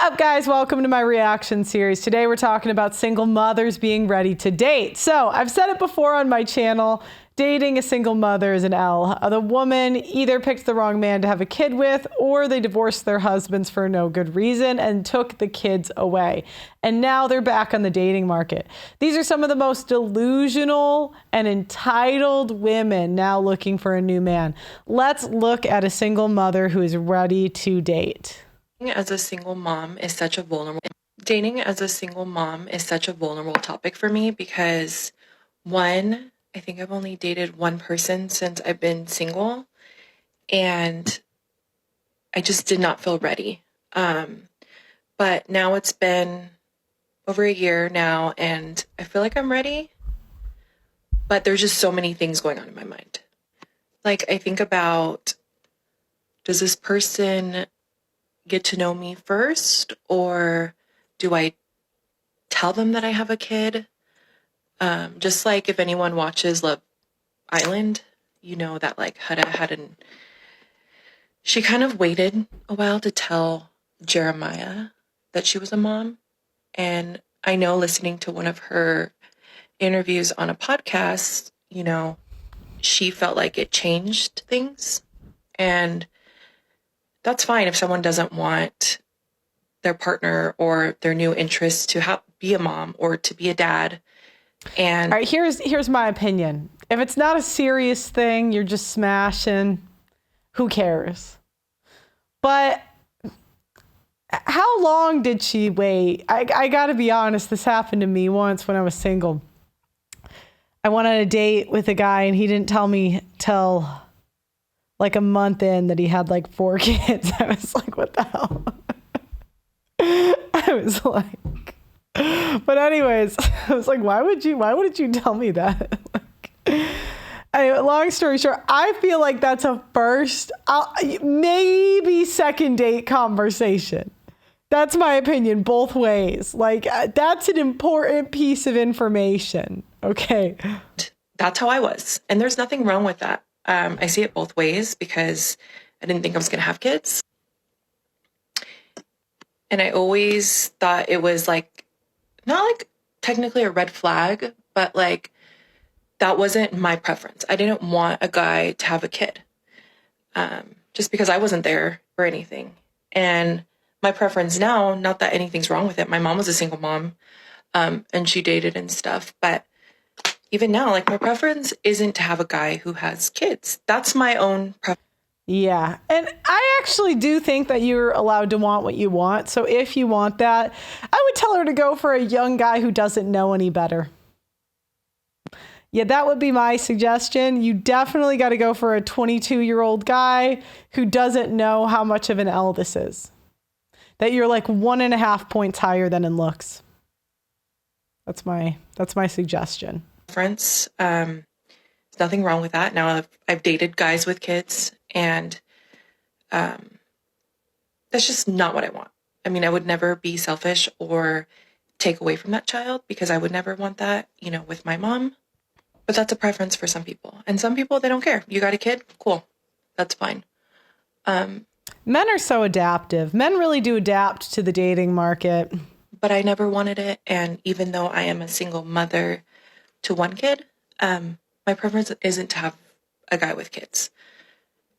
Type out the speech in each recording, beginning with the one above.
up, guys? Welcome to my reaction series. Today we're talking about single mothers being ready to date. So I've said it before on my channel, dating a single mother is an L. The woman either picked the wrong man to have a kid with, or they divorced their husbands for no good reason and took the kids away. And now they're back on the dating market. These are some of the most delusional and entitled women now looking for a new man. Let's look at a single mother who is ready to date. As a single mom is such a vulnerable dating as a single mom is such a vulnerable topic for me because one, I think I've only dated one person since I've been single and I just did not feel ready. But now it's been over a year now and I feel like I'm ready, but there's just so many things going on in my mind. Like I think about, does this person get to know me first, or do I tell them that I have a kid? Just like if anyone watches Love Island, you know that like she kind of waited a while to tell Jeremiah that she was a mom. And I know listening to one of her interviews on a podcast, you know, she felt like it changed things. And that's fine if someone doesn't want their partner or their new interest to be a mom or to be a dad. And all right, here's my opinion. If it's not a serious thing, you're just smashing, who cares? But how long did she wait? I gotta be honest, this happened to me once when I was single. I went on a date with a guy and he didn't tell me till like a month in that he had like 4 kids. I was like, what the hell? I was like, but anyways, I was like, why wouldn't you tell me that? Anyway, long story short, I feel like that's a first, maybe second date conversation. That's my opinion, both ways. Like that's an important piece of information. Okay. That's how I was. And there's nothing wrong with that. I see it both ways because I didn't think I was going to have kids. And I always thought it was like, not like technically a red flag, but like that wasn't my preference. I didn't want a guy to have a kid just because I wasn't there or anything. And my preference now, not that anything's wrong with it. My mom was a single mom and she dated and stuff, but even now, like my preference isn't to have a guy who has kids. That's my own preference. Yeah. And I actually do think that you're allowed to want what you want. So if you want that, I would tell her to go for a young guy who doesn't know any better. Yeah, that would be my suggestion. You definitely got to go for a 22-year-old guy who doesn't know how much of an L this is. That you're like 1.5 points higher than in looks. That's my suggestion. There's nothing wrong with that. Now I've dated guys with kids and that's just not what I want. I mean, I would never be selfish or take away from that child because I would never want that, you know, with my mom. But that's a preference for some people. And some people, they don't care. You got a kid? Cool. That's fine. Men are so adaptive. Men really do adapt to the dating market. But I never wanted it. And even though I am a single mother to one kid, my preference isn't to have a guy with kids.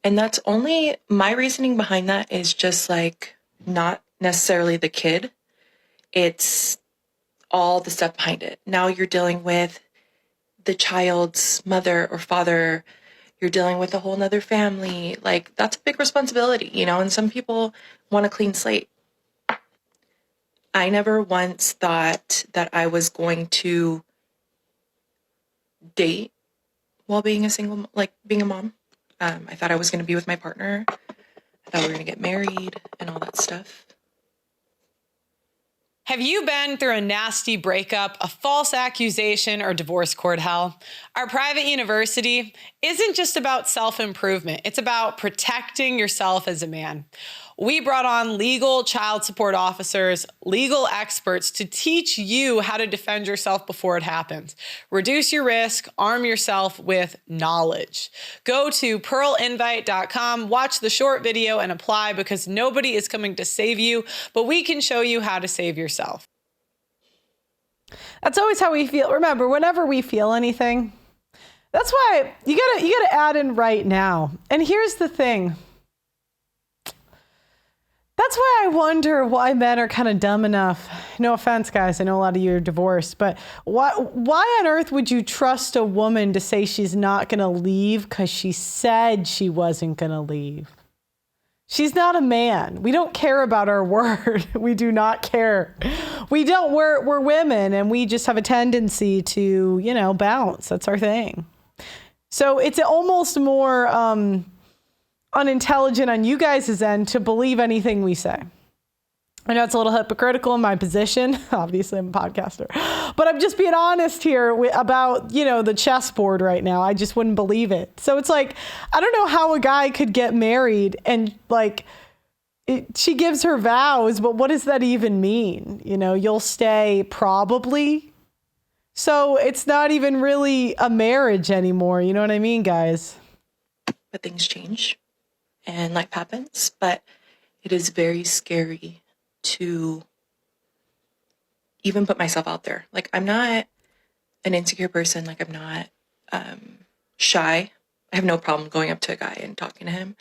And that's only, my reasoning behind that is just like not necessarily the kid. It's all the stuff behind it. Now you're dealing with the child's mother or father. You're dealing with a whole nother family. Like that's a big responsibility, you know, and some people want a clean slate. I never once thought that I was going to date while being being a mom. I thought I was going to be with my partner. I thought we were going to get married and all that stuff. Have you been through a nasty breakup, a false accusation, or divorce court hell? Our private university isn't just about self-improvement. It's about protecting yourself as a man. We brought on legal child support officers, legal experts to teach you how to defend yourself before it happens. Reduce your risk, arm yourself with knowledge. Go to pearlinvite.com, watch the short video and apply, because nobody is coming to save you, but we can show you how to save yourself. That's always how we feel. Remember, whenever we feel anything, that's why you gotta add in right now. And here's the thing. That's why I wonder why men are kind of dumb enough. No offense, guys. I know a lot of you are divorced, but why on earth would you trust a woman to say she's not going to leave because she said she wasn't going to leave? She's not a man. We don't care about our word. We do not care. We're women, and we just have a tendency to, bounce. That's our thing. So it's almost more unintelligent on you guys' end to believe anything we say. I know it's a little hypocritical in my position. Obviously, I'm a podcaster. But I'm just being honest here about, the chessboard right now. I just wouldn't believe it. So it's like, I don't know how a guy could get married and she gives her vows, but what does that even mean? You'll stay probably. So it's not even really a marriage anymore. You know what I mean, guys? But things change and life happens, but it is very scary to even put myself out there. Like, I'm not an insecure person. Like, I'm not shy. I have no problem going up to a guy and talking to him.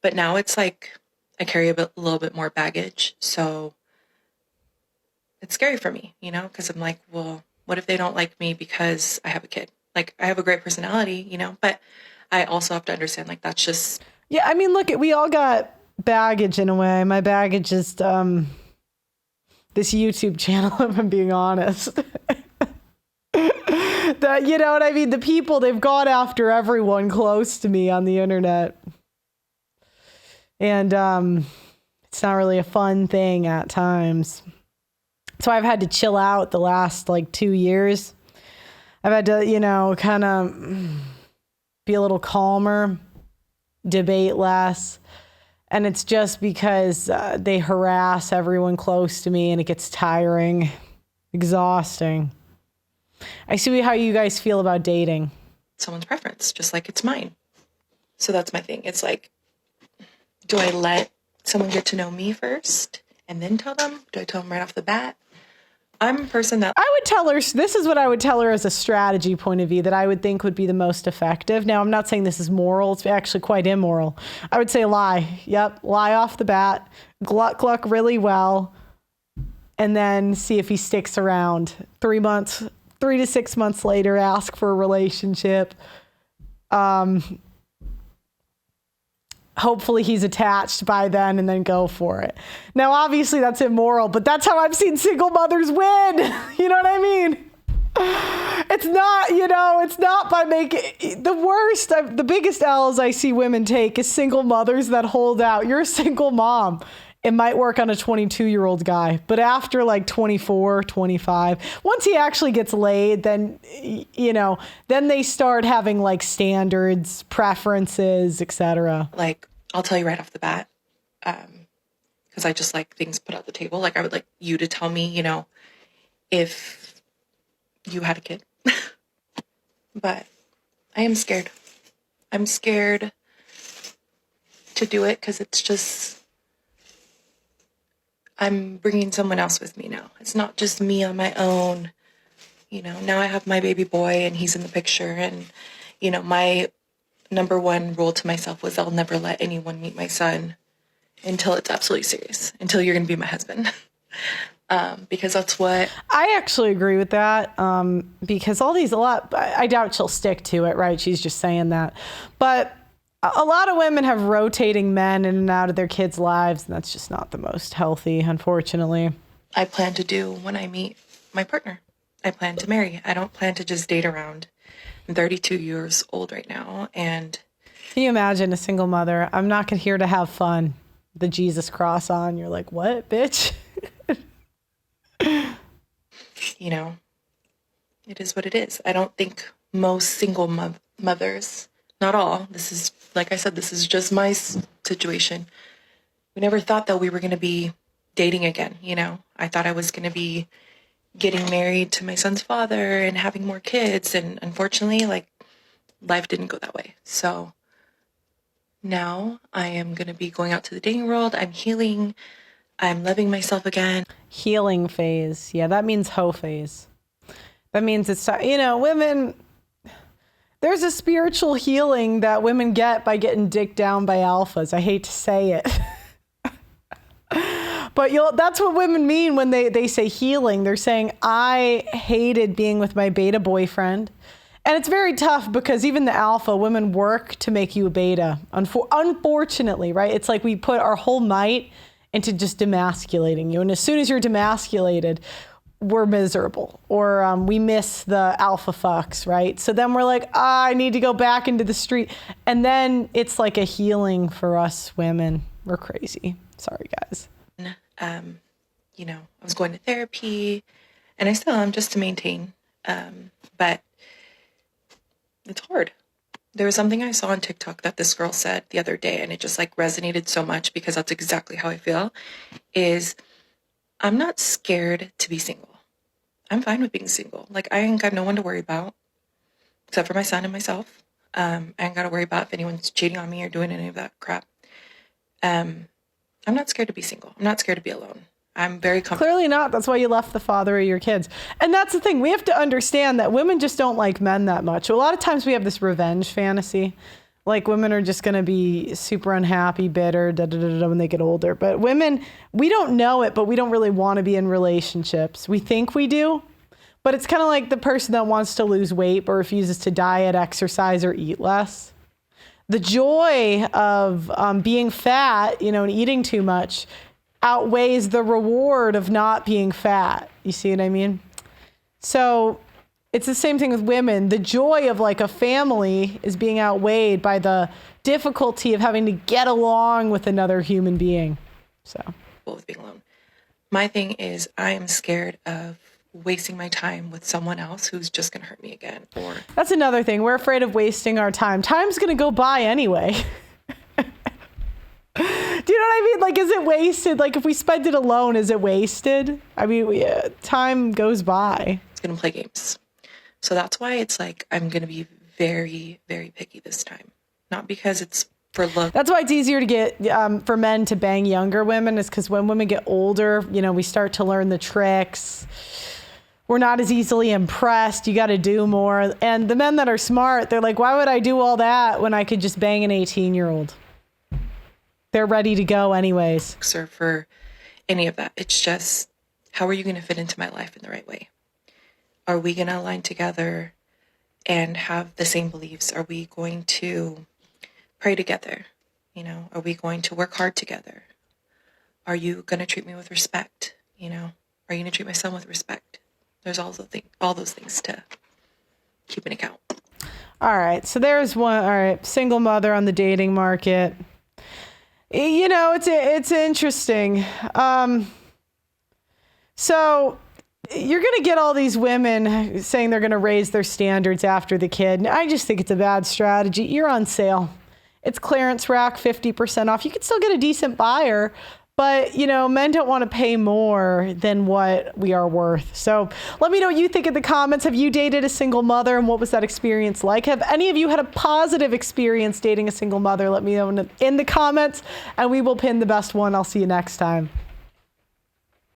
But now it's like I carry a little bit more baggage. So it's scary for me, because I'm like, well, what if they don't like me because I have a kid? Like, I have a great personality, but I also have to understand, like, that's just... Yeah, I mean, look, we all got baggage in a way. My baggage is this YouTube channel, if I'm being honest. That, you know what I mean? The people, they've gone after everyone close to me on the internet. And it's not really a fun thing at times. So I've had to chill out the last 2 years. I've had to, kind of be a little calmer, debate less. And it's just because they harass everyone close to me and it gets tiring, exhausting. I see how you guys feel about dating. Someone's preference, just like it's mine. So that's my thing. It's like, do I let someone get to know me first and then tell them? Do I tell them right off the bat? I'm a person that... I would tell her, this is what I would tell her as a strategy point of view that I would think would be the most effective. Now, I'm not saying this is moral. It's actually quite immoral. I would say lie. Yep. Lie off the bat. Gluck really well. And then see if he sticks around. 3 to 6 months later, ask for a relationship. Hopefully he's attached by then and then go for it. Now, obviously that's immoral, but that's how I've seen single mothers win. You know what I mean? It's not, it's not by making the biggest L's I see women take is single mothers that hold out. You're a single mom. It might work on a 22-year-old guy, but after 24, 25, once he actually gets laid, then, then they start having standards, preferences, etc. I'll tell you right off the bat, because I just like things put on the table. I would like you to tell me, if you had a kid. But I am scared. I'm scared to do it because it's just... I'm bringing someone else with me now. It's not just me on my own. Now I have my baby boy and he's in the picture. And, my number one rule to myself was I'll never let anyone meet my son until it's absolutely serious, until you're going to be my husband. Because that's what... I actually agree with that. Because I doubt she'll stick to it, right? She's just saying that. But... a lot of women have rotating men in and out of their kids' lives, and that's just not the most healthy, unfortunately. I plan to do when I meet my partner. I plan to marry. I don't plan to just date around. I'm 32 years old right now, and... Can you imagine a single mother? I'm not here to have fun. The Jesus cross on. You're like, what, bitch? It is what it is. I don't think most single mothers not all. This is, like I said, this is just my situation. We never thought that we were going to be dating again, you know? I thought I was going to be getting married to my son's father and having more kids. And unfortunately, like, life didn't go that way. So now I am going to be going out to the dating world. I'm healing. I'm loving myself again. Healing phase. Yeah, that means hoe phase. That means it's, you know, women, there's a spiritual healing that women get by getting dicked down by alphas. I hate to say it. But that's what women mean when they say healing. They're saying, I hated being with my beta boyfriend. And it's very tough because even the alpha, women work to make you a beta. Unfortunately, right? It's like we put our whole might into just demasculating you. And as soon as you're demasculated, we're miserable, or we miss the alpha fucks, right? So then we're like, I need to go back into the street. And then it's like a healing for us women. We're crazy. Sorry, guys. You know, I was going to therapy, and I still am, just to maintain. But it's hard. There was something I saw on TikTok that this girl said the other day, and it just like resonated so much because that's exactly how I feel, is I'm not scared to be single. I'm fine with being single. Like, I ain't got no one to worry about except for my son and myself. I ain't got to worry about if anyone's cheating on me or doing any of that crap. I'm not scared to be single. I'm not scared to be alone. I'm very comfortable. Clearly not. That's why you left the father of your kids. And that's the thing. We have to understand that women just don't like men that much. A lot of times we have this revenge fantasy. Like, women are just going to be super unhappy, bitter, when they get older. But women, we don't know it, but we don't really want to be in relationships. We think we do. But it's kind of like the person that wants to lose weight but refuses to diet, exercise, or eat less. The joy of being fat, you know, and eating too much outweighs the reward of not being fat. You see what I mean? So it's the same thing with women. The joy of like a family is being outweighed by the difficulty of having to get along with another human being. So with being alone. My thing is, I am scared of wasting my time with someone else who's just going to hurt me again. Or that's another thing. We're afraid of wasting our time. Time's going to go by anyway. Do you know what I mean? Like, is it wasted? Like, if we spend it alone, is it wasted? I mean, time goes by. It's going to play games. So that's why it's like, I'm going to be very, very picky this time. Not because it's for look. That's why it's easier to get, for men to bang younger women, is because when women get older, you know, we start to learn the tricks. We're not as easily impressed. You got to do more. And the men that are smart, they're like, why would I do all that when I could just bang an 18-year-old? They're ready to go anyways. Or for any of that. It's just, how are you going to fit into my life in the right way? Are we going to align together and have the same beliefs? Are we going to pray together? You know, are we going to work hard together? Are you going to treat me with respect? You know, are you going to treat my son with respect? There's all those things to keep in account. All right. So there's one. All right. Single mother on the dating market. You know, it's interesting. So you're going to get all these women saying they're going to raise their standards after the kid. And I just think it's a bad strategy. You're on sale. It's clearance rack, 50% off. You can still get a decent buyer, but, you know, men don't want to pay more than what we are worth. So let me know what you think in the comments. Have you dated a single mother, and what was that experience like? Have any of you had a positive experience dating a single mother? Let me know in the comments, and we will pin the best one. I'll see you next time.